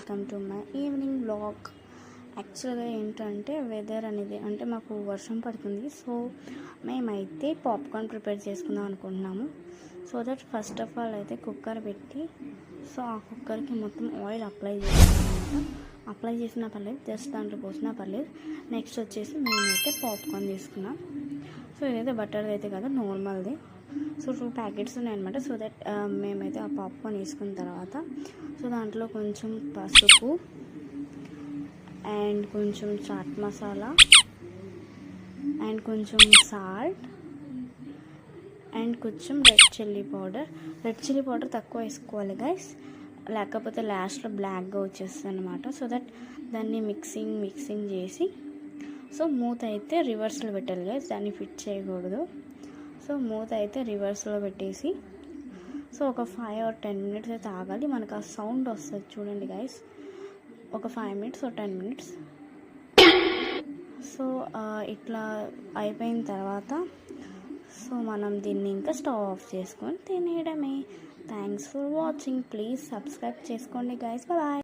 Welcome to my evening vlog. యాక్చువల్గా ఏంటంటే weather అనేది అంటే మాకు వర్షం పడుతుంది. సో మేమైతే పాప్కార్న్ ప్రిపేర్ చేసుకుందాం అనుకుంటున్నాము. So that first of all అయితే కుక్కర్ పెట్టి సో ఆ కుక్కర్కి మొత్తం ఆయిల్ అప్లై చేస్తామన్నమాట. అప్లై చేసినా పర్లేదు, జస్ట్ దాంట్లో పోసినా పర్లేదు. నెక్స్ట్ వచ్చేసి మేమైతే పాప్కార్న్ తీసుకున్నాం. సో ఇదైతే బటర్ది అయితే కదా, నార్మల్ది. సో 2 ప్యాకెట్స్ ఉన్నాయన్నమాట. సో దట్ మేమైతే ఆ పాప్కార్న్ వేసుకున్న తర్వాత సో దాంట్లో కొంచెం పసుపు అండ్ కొంచెం చాట్ మసాలా అండ్ కొంచెం సాల్ట్ అండ్ కొంచెం రెడ్ చిల్లీ పౌడర్ తక్కువ వేసుకోవాలి గైస్, లేకపోతే లాస్ట్లో బ్లాక్గా వచ్చేస్తుంది అనమాట. సో దట్ దాన్ని మిక్సింగ్ చేసి సో మూత అయితే రివర్స్లో పెట్టాలి గైస్, దాన్ని ఫిట్ చేయకూడదు. సో మూత అయితే రివర్స్లో పెట్టేసి సో ఒక 5 or 10 minutes అయితే ఆగాలి. మనకు ఆ సౌండ్ వస్తుంది చూడండి గైస్, ఒక 5 minutes or 10 minutes. సో ఇట్లా అయిపోయిన తర్వాత సో మనం దీన్ని ఇంకా స్టవ్ ఆఫ్ చేసుకొని తినేయడమే. Thanks for watching. Please subscribe చేసుకోండి గైస్. బాయ్.